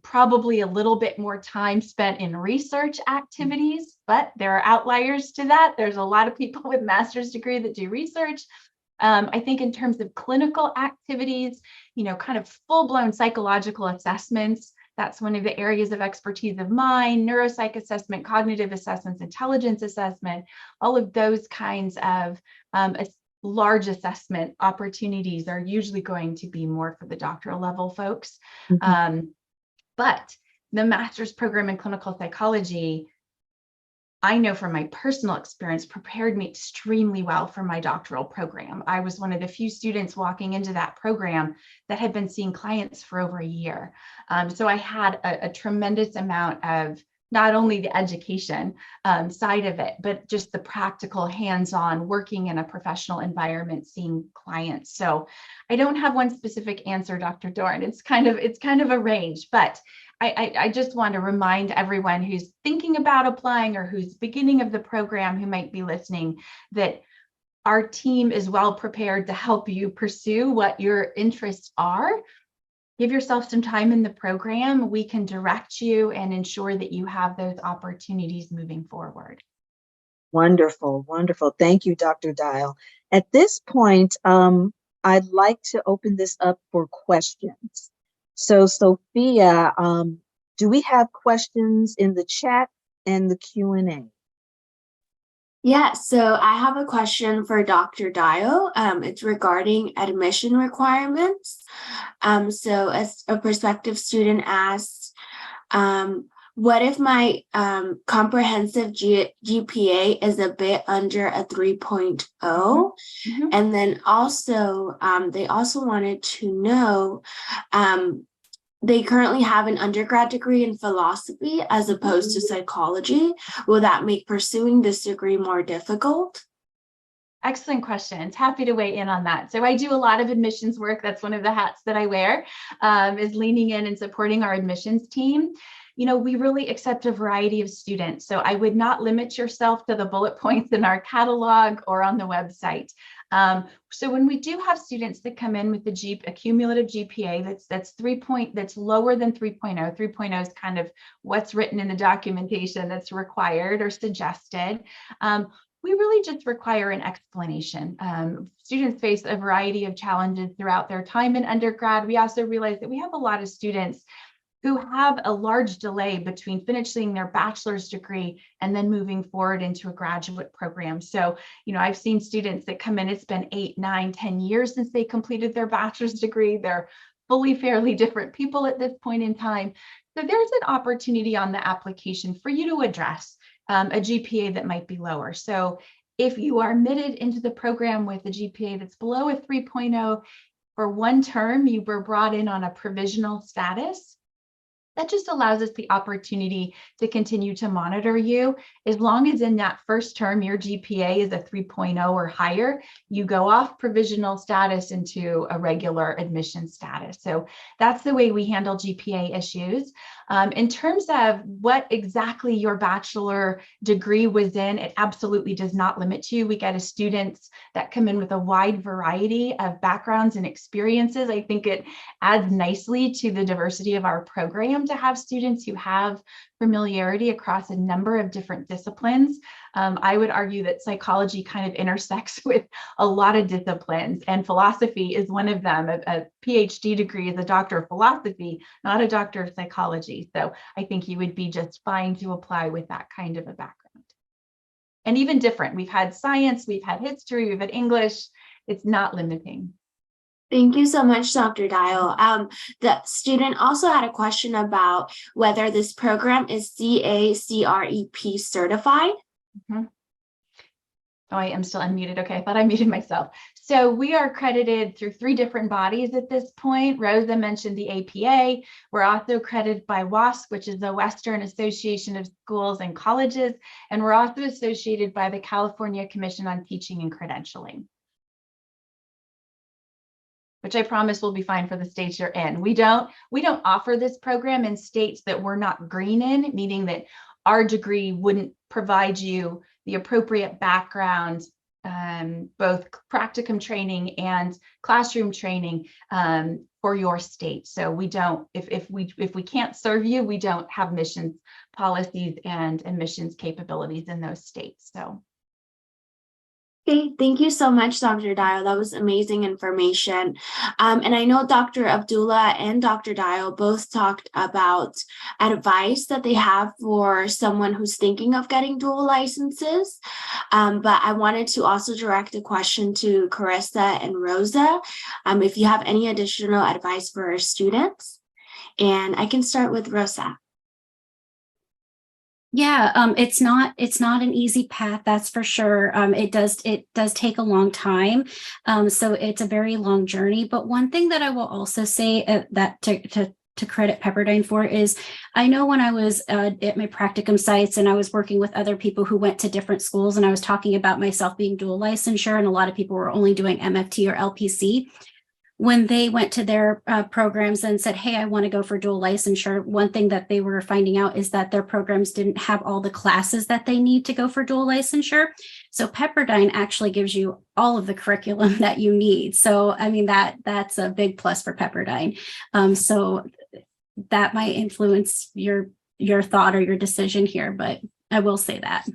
Speaker 2: probably a little bit more time spent in research activities, but there are outliers to that. There's a lot of people with master's degree that do research. I think in terms of clinical activities, kind of full-blown psychological assessments, That's one of the areas of expertise of mine: neuropsych assessment, cognitive assessments, intelligence assessment, all of those kinds of large assessment opportunities are usually going to be more for the doctoral level folks. But the master's program in clinical psychology, I know from my personal experience, prepared me extremely well for my doctoral program. I was one of the few students walking into that program that had been seeing clients for over a year. So I had a tremendous amount of not only the education side of it, but just the practical hands-on working in a professional environment, seeing clients. So I don't have one specific answer, Dr. Dorn. It's kind of a range, but I just want to remind everyone who's thinking about applying or who's beginning of the program who might be listening that our team is well prepared to help you pursue what your interests are. Give yourself some time in the program. We can direct you and ensure that you have those opportunities moving forward.
Speaker 1: Wonderful, wonderful. Thank you, Dr. Dial. At this point, I'd like to open this up for questions. So, Sophia, do we have questions in the chat and the Q&A?
Speaker 7: Yeah, so I have a question for Dr. Dial. It's regarding admission requirements. So as a prospective student asks, what if my comprehensive GPA is a bit under a 3.0? And then also, they also wanted to know, they currently have an undergrad degree in philosophy as opposed to psychology. Will that make pursuing this degree more difficult?
Speaker 2: Excellent questions. Happy to weigh in on that. So I do a lot of admissions work. That's one of the hats that I wear, is leaning in and supporting our admissions team. You know, we really accept a variety of students. So I would not limit yourself to the bullet points in our catalog or on the website. So when we do have students that come in with a cumulative GPA that's lower than 3.0, 3.0 is kind of what's written in the documentation that's required or suggested. We really just require an explanation. Students face a variety of challenges throughout their time in undergrad. We also realize that we have a lot of students who have a large delay between finishing their bachelor's degree and then moving forward into a graduate program. So, you know, I've seen students that come in, it's been 8, 9, 10 years since they completed their bachelor's degree. They're fairly different people at this point in time. So there's an opportunity on the application for you to address a GPA that might be lower. So if you are admitted into the program with a GPA that's below a 3.0, for one term, you were brought in on a provisional status. That just allows us the opportunity to continue to monitor you. As long as in that first term, your GPA is a 3.0 or higher, you go off provisional status into a regular admission status. So that's the way we handle GPA issues. In terms of what exactly your bachelor degree was in, it absolutely does not limit you. We get students that come in with a wide variety of backgrounds and experiences. I think it adds nicely to the diversity of our program to have students who have familiarity across a number of different disciplines. I would argue that psychology kind of intersects with a lot of disciplines, and philosophy is one of them. A PhD degree is a doctor of philosophy, not a doctor of psychology. So I think you would be just fine to apply with that kind of a background. And even different, we've had science, we've had history, we've had English. It's not limiting.
Speaker 7: Thank you so much, Dr. Dial. The student also had a question about whether this program is CACREP certified.
Speaker 2: Oh, I am still unmuted. Okay, I thought I muted myself. So we are accredited through 3 different bodies at this point. Rosa mentioned the APA. We're also accredited by WASC, which is the Western Association of Schools and Colleges. And we're also associated by the California Commission on Teaching and Credentialing, which I promise will be fine for the states you're in. We don't offer this program in states that we're not green in, meaning that our degree wouldn't provide you the appropriate background, both practicum training and classroom training for your state. So we don't, if we can't serve you, we don't have missions policies and admissions capabilities in those states. So.
Speaker 7: Okay, thank you so much, Dr. Dial. That was amazing information. And I know Dr. Abdullah and Dr. Dial both talked about advice that they have for someone who's thinking of getting dual licenses. But I wanted to also direct a question to Carissa and Rosa, if you have any additional advice for our students. And I can start with Rosa.
Speaker 6: Yeah, it's not an easy path, that's for sure. It does take a long time. So it's a very long journey. But one thing that I will also say that to credit Pepperdine for is, I know when I was at my practicum sites and I was working with other people who went to different schools, and I was talking about myself being dual licensure, and a lot of people were only doing MFT or LPC. When they went to their programs and said, hey, I want to go for dual licensure, one thing that they were finding out is that their programs didn't have all the classes that they need to go for dual licensure. So Pepperdine actually gives you all of the curriculum that you need. So, I mean, that's a big plus for Pepperdine. So that might influence your thought or your decision here, but I will say that.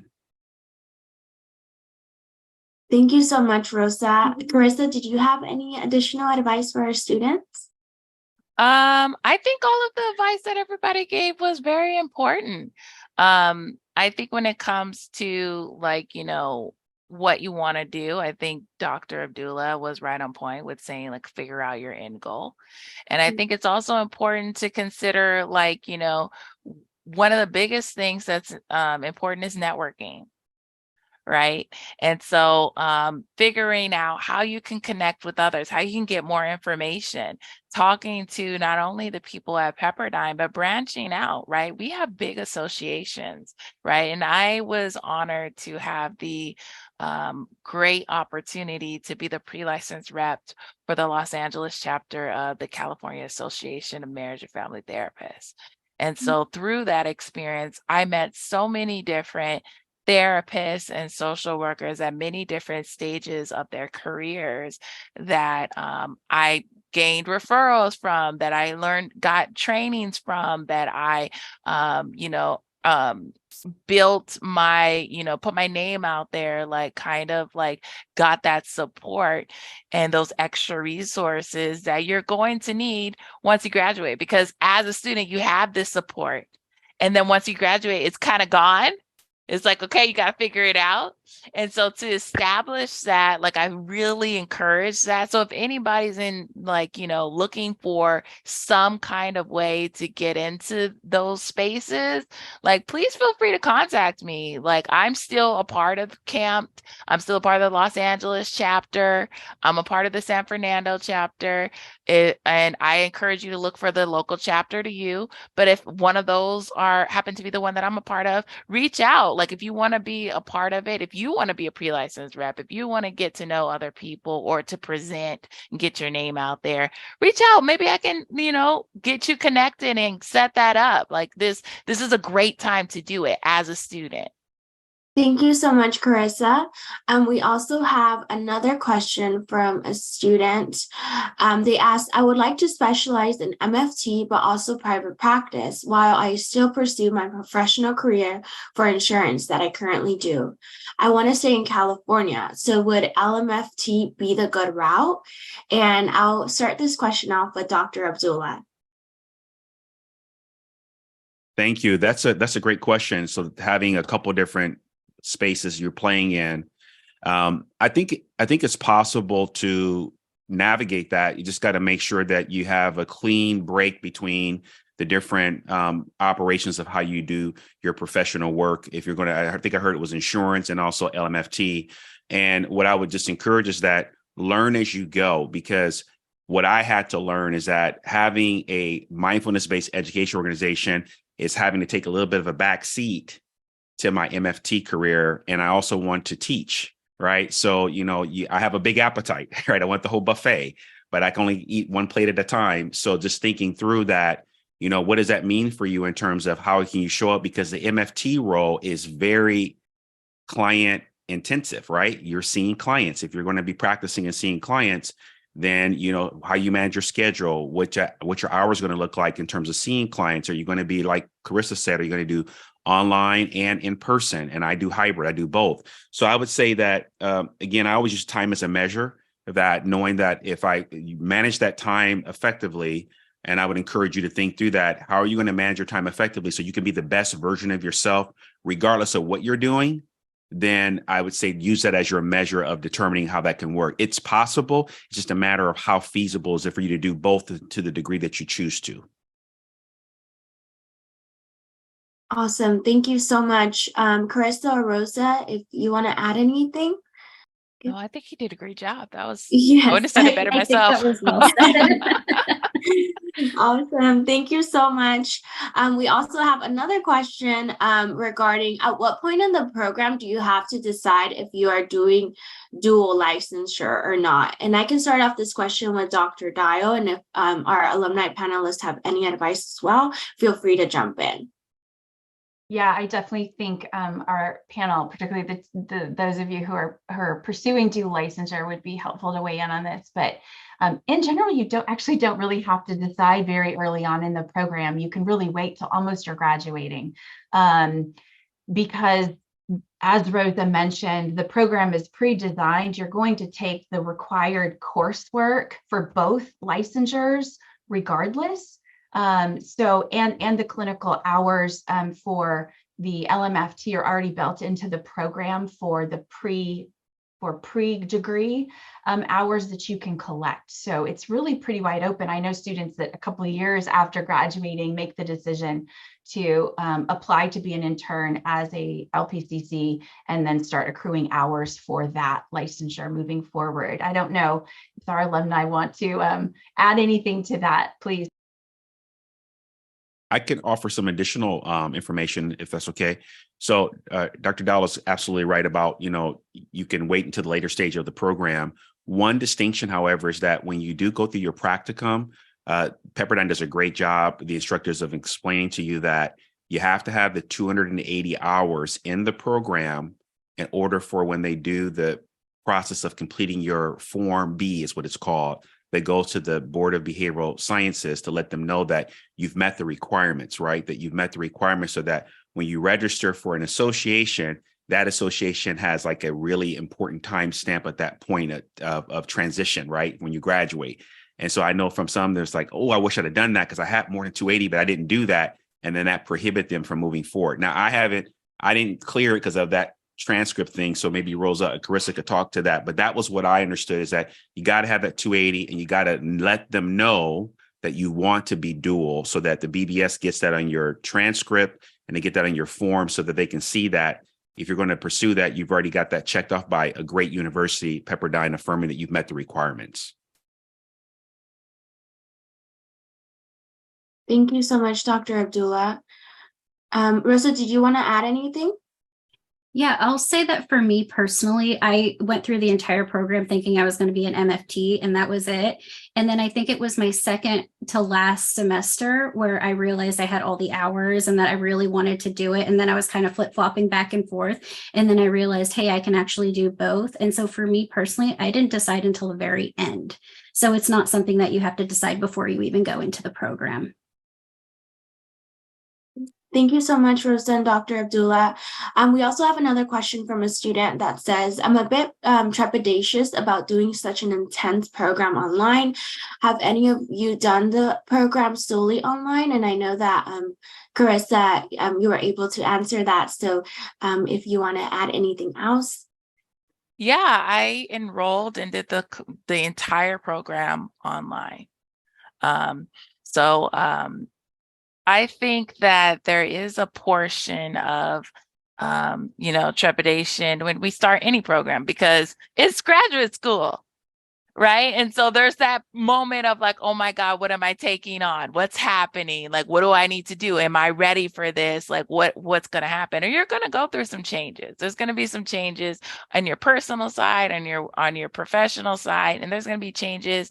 Speaker 7: Thank you so much, Rosa. Carissa, did you have any additional advice for our students?
Speaker 4: I think all of the advice that everybody gave was very important. I think when it comes to, like, you know, what you want to do, I think Dr. Abdullah was right on point with saying, like, figure out your end goal. And I think it's also important to consider, like, you know, one of the biggest things that's important is networking. Right. And so figuring out how you can connect with others, how you can get more information, talking to not only the people at Pepperdine, but branching out, right? We have big associations, right? And I was honored to have the great opportunity to be the pre-licensed rep for the Los Angeles chapter of the California Association of Marriage and Family Therapists. And so through that experience, I met so many different therapists and social workers at many different stages of their careers that I gained referrals from, that I got trainings from, that I, built my, put my name out there, like kind of like got that support and those extra resources that you're going to need once you graduate. Because as a student, you have this support. And then once you graduate, it's kind of gone. It's like, okay, you got to figure it out. And so to establish that, like, I really encourage that. So if anybody's in, like, looking for some kind of way to get into those spaces, like, please feel free to contact me. Like, I'm still a part of camp. I'm still a part of the Los Angeles chapter. I'm a part of the San Fernando chapter. And I encourage you to look for the local chapter to you. But if one of those happen to be the one that I'm a part of, reach out. Like, if you want to be a part of it, if you want to be a pre-licensed rep, if you want to get to know other people or to present and get your name out there, reach out. Maybe I can, get you connected and set that up. Like, this is a great time to do it as a student.
Speaker 7: Thank you so much, Carissa. We also have another question from a student. They asked, I would like to specialize in MFT, but also private practice while I still pursue my professional career for insurance that I currently do. I want to stay in California. So would LMFT be the good route? And I'll start this question off with Dr. Abdullah.
Speaker 5: Thank you. That's a great question. So having a couple different spaces you're playing in, I think it's possible to navigate that. You just got to make sure that you have a clean break between the different operations of how you do your professional work. If you're going to, I think I heard it was insurance and also LMFT. And what I would just encourage is that learn as you go, because what I had to learn is that having a mindfulness-based education organization is having to take a little bit of a back seat to my MFT career. And I also want to teach, right? So, I have a big appetite, right? I want the whole buffet, but I can only eat one plate at a time. So just thinking through that, what does that mean for you in terms of how can you show up? Because the MFT role is very client intensive, right? You're seeing clients. If you're going to be practicing and seeing clients, then, how you manage your schedule, what your hours are going to look like in terms of seeing clients. Are you going to be, like Carissa said, are you going to do online and in person, and I do hybrid. I do both. So I would say that, again, I always use time as a measure of that, knowing that if I manage that time effectively, and I would encourage you to think through that, how are you going to manage your time effectively so you can be the best version of yourself, regardless of what you're doing? Then I would say use that as your measure of determining how that can work. It's possible. It's just a matter of how feasible is it for you to do both to the degree that you choose to.
Speaker 7: Awesome. Thank you so much. Carissa or Rosa, if you want to add anything.
Speaker 4: No, I think he did a great job. That was,
Speaker 7: Yes,
Speaker 4: I wouldn't have said it better
Speaker 6: I think
Speaker 4: myself.
Speaker 6: that was well said.
Speaker 7: Awesome. Thank you so much. We also have another question regarding at what point in the program do you have to decide if you are doing dual licensure or not? And I can start off this question with Dr. Dio, and if our alumni panelists have any advice as well, feel free to jump in.
Speaker 2: Yeah, I definitely think our panel, particularly those of you who are pursuing dual licensure, would be helpful to weigh in on this. But in general, you don't really have to decide very early on in the program. You can really wait till almost you're graduating, because as Rosa mentioned, the program is pre-designed. You're going to take the required coursework for both licensures regardless. So the clinical hours for the LMFT are already built into the program for the pre-degree hours that you can collect. So it's really pretty wide open. I know students that a couple of years after graduating make the decision to apply to be an intern as a LPCC and then start accruing hours for that licensure moving forward. I don't know if our alumni want to add anything to that, please.
Speaker 5: I can offer some additional information if that's okay. So Dr. Dowell is absolutely right about, you can wait until the later stage of the program. One distinction, however, is that when you do go through your practicum, Pepperdine does a great job, the instructors, of explaining to you that you have to have the 280 hours in the program in order for when they do the process of completing your Form B, is what it's called, that goes to the Board of Behavioral Sciences to let them know that you've met the requirements, right? That you've met the requirements so that when you register for an association, that association has like a really important timestamp at that point of transition, right? When you graduate. And so I know from some, there's like, oh, I wish I'd have done that because I had more than 280, but I didn't do that. And then that prohibit them from moving forward. Now I didn't clear it because of that transcript thing. So maybe Rosa and Carissa could talk to that. But that was what I understood, is that you got to have that 280 and you got to let them know that you want to be dual, so that the BBS gets that on your transcript and they get that on your form so that they can see that if you're going to pursue that, you've already got that checked off by a great university, Pepperdine, affirming that you've met the requirements.
Speaker 7: Thank you so much, Dr. Abdullah. Rosa, did you want to add anything?
Speaker 6: Yeah, I'll say that for me personally, I went through the entire program thinking I was going to be an MFT, and that was it. And then I think it was my second to last semester where I realized I had all the hours and that I really wanted to do it. And then I was kind of flip-flopping back and forth. And then I realized, hey, I can actually do both. And so for me personally, I didn't decide until the very end. So it's not something that you have to decide before you even go into the program.
Speaker 7: Thank you so much, Rosa and Dr. Abdullah. We also have another question from a student that says, I'm a bit trepidatious about doing such an intense program online. Have any of you done the program solely online? And I know that Carissa, you were able to answer that. So if you want to add anything else.
Speaker 4: Yeah, I enrolled and did the entire program online. I think that there is a portion of, trepidation when we start any program because it's graduate school, right? And so there's that moment of like, oh my God, what am I taking on? What's happening? Like, what do I need to do? Am I ready for this? Like, what's going to happen? Or you're going to go through some changes. There's going to be some changes on your personal side, on your professional side, and there's going to be changes,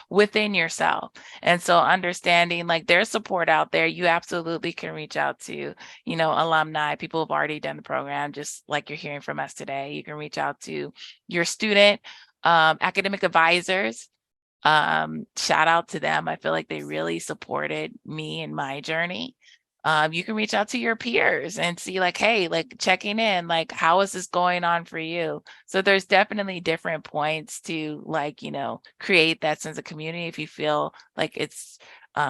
Speaker 4: within yourself. And so understanding like there's support out there, you absolutely can reach out to, alumni, people who've already done the program, just like you're hearing from us today. You can reach out to your student academic advisors. Shout out to them. I feel like they really supported me in my journey. You can reach out to your peers and see like, hey, like checking in, like, how is this going on for you? So there's definitely different points to like, create that sense of community if you feel like it's,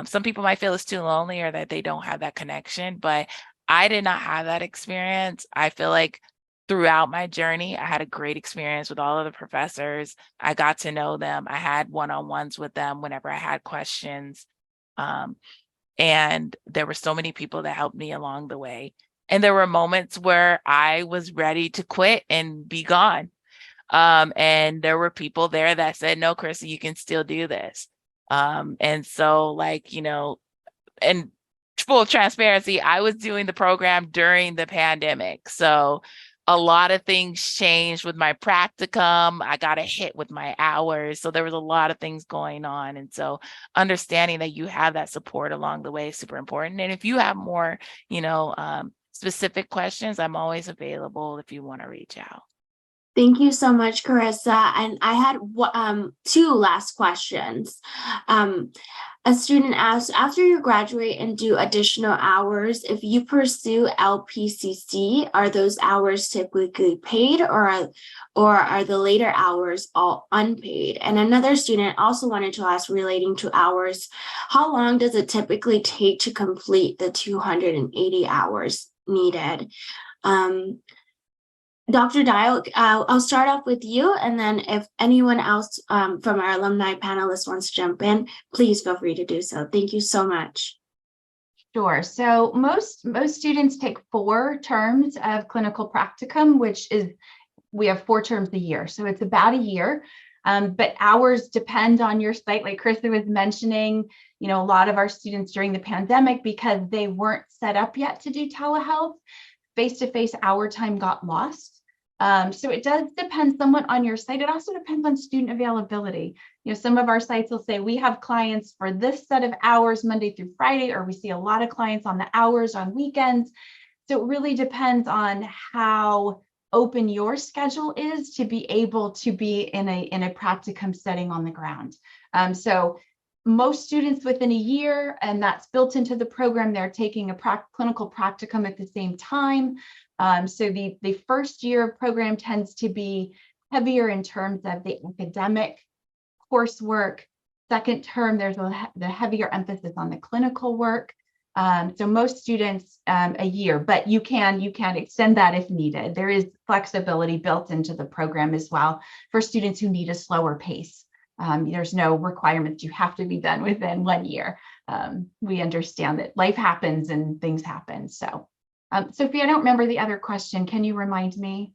Speaker 4: some people might feel it's too lonely or that they don't have that connection, but I did not have that experience. I feel like throughout my journey, I had a great experience with all of the professors. I got to know them. I had one-on-ones with them whenever I had questions. And there were so many people that helped me along the way. And there were moments where I was ready to quit and be gone. And there were people there that said, no, Carissa, you can still do this. And so like, and full transparency, I was doing the program during the pandemic. So a lot of things changed with my practicum. I got a hit with my hours. So there was a lot of things going on. And so understanding that you have that support along the way is super important. And if you have more, specific questions, I'm always available if you want to reach out.
Speaker 7: Thank you so much, Carissa. And I had two last questions. A student asked, after you graduate and do additional hours, if you pursue LPCC, are those hours typically paid or are the later hours all unpaid? And another student also wanted to ask, relating to hours, how long does it typically take to complete the 280 hours needed? Dr. Dial, I'll start off with you, and then if anyone else from our alumni panelists wants to jump in, please feel free to do so. Thank you so much.
Speaker 2: Sure. So most students take 4 terms of clinical practicum, which is, we have 4 terms a year. So it's about a year, but hours depend on your site. Like Carissa was mentioning, a lot of our students during the pandemic, because they weren't set up yet to do telehealth, face-to-face hour time got lost. So it does depend somewhat on your site. It also depends on student availability. Some of our sites will say we have clients for this set of hours Monday through Friday, or we see a lot of clients on the hours on weekends. So it really depends on how open your schedule is to be able to be in a practicum setting on the ground. So most students within a year, and that's built into the program, they're taking a clinical practicum at the same time. So the first year program tends to be heavier in terms of the academic coursework. Second term, there's the heavier emphasis on the clinical work. So most students a year, but you can extend that if needed. There is flexibility built into the program as well for students who need a slower pace. There's no requirement you have to be done within 1 year. We understand that life happens and things happen. So, Sophie, I don't remember the other question. Can you remind me?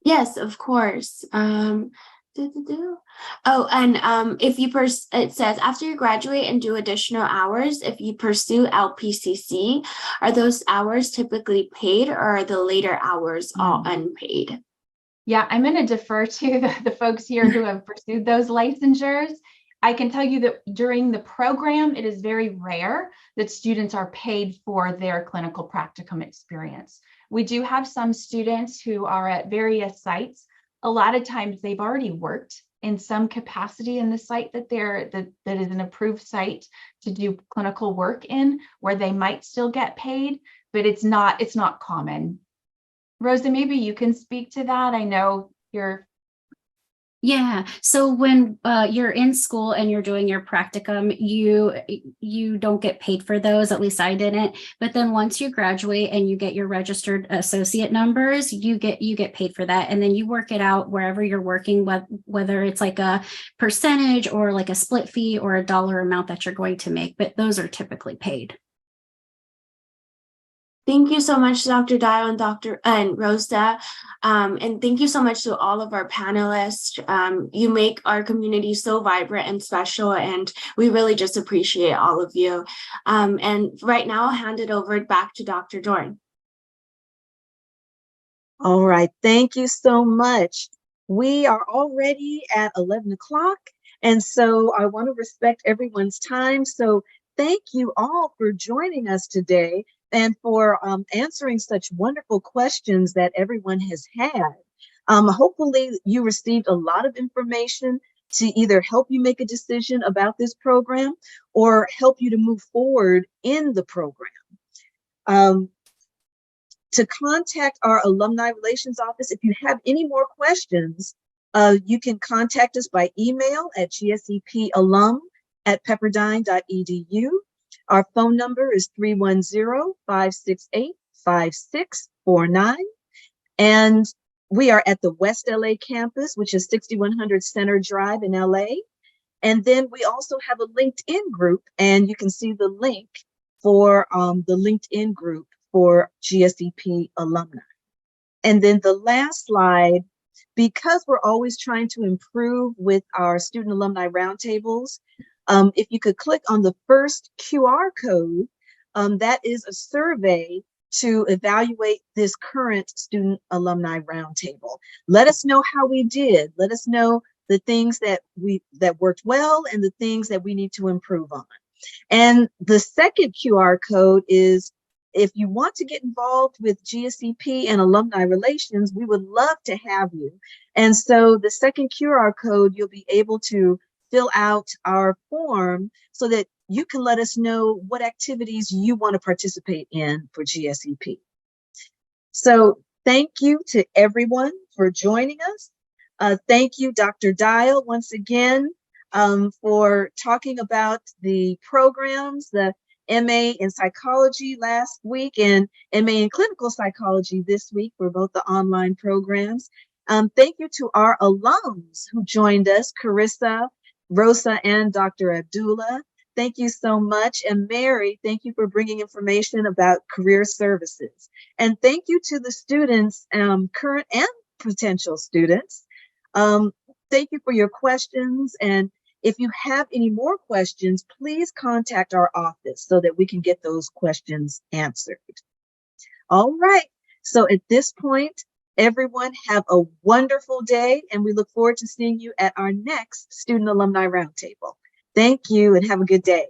Speaker 7: Yes, of course. Oh, and if you it says after you graduate and do additional hours, if you pursue LPCC, are those hours typically paid or are the later hours all unpaid?
Speaker 2: Yeah, I'm going to defer to the folks here who have pursued those licensures. I can tell you that during the program, it is very rare that students are paid for their clinical practicum experience. We do have some students who are at various sites. A lot of times they've already worked in some capacity in the site that is an approved site to do clinical work in, where they might still get paid, but it's not common. Rosa, maybe you can speak to that. I know you're.
Speaker 6: Yeah. So when you're in school and you're doing your practicum, you don't get paid for those. At least I didn't. But then once you graduate and you get your registered associate numbers, you get paid for that. And then you work it out wherever you're working, whether it's like a percentage or like a split fee or a dollar amount that you're going to make. But those are typically paid.
Speaker 7: Thank you so much, Dr. Dial and Rosa. And thank you so much to all of our panelists. You make our community so vibrant and special, and we really just appreciate all of you. And right now, I'll hand it over back to Dr. Dorn.
Speaker 1: All right, thank you so much. We are already at 11 o'clock, and so I want to respect everyone's time. So thank you all for joining us today and for answering such wonderful questions that everyone has had. Hopefully you received a lot of information to either help you make a decision about this program or help you to move forward in the program. To contact our Alumni Relations Office, if you have any more questions, you can contact us by email at gsepalum@pepperdine.edu. Our phone number is 310-568-5649. And we are at the West LA campus, which is 6100 Center Drive in LA. And then we also have a LinkedIn group, and you can see the link for the LinkedIn group for GSEP alumni. And then the last slide, because we're always trying to improve with our student alumni roundtables, if you could click on the first QR code, that is a survey to evaluate this current student alumni roundtable. Let us know how we did. Let us know the things that worked well and the things that we need to improve on. And the second QR code is, if you want to get involved with GSEP and alumni relations, we would love to have you. And so the second QR code, you'll be able to fill out our form so that you can let us know what activities you want to participate in for GSEP. So thank you to everyone for joining us. Thank you, Dr. Dial, once again, for talking about the programs, the MA in psychology last week and MA in clinical psychology this week for both the online programs. Thank you to our alums who joined us, Carissa, Rosa, and Dr. Abdullah. Thank you so much. And Mary, thank you for bringing information about career services. And thank you to the students, current and potential students. Thank you for your questions. And if you have any more questions, please contact our office so that we can get those questions answered. All right. So at this point, everyone have a wonderful day, and we look forward to seeing you at our next Student Alumni Roundtable. Thank you and have a good day.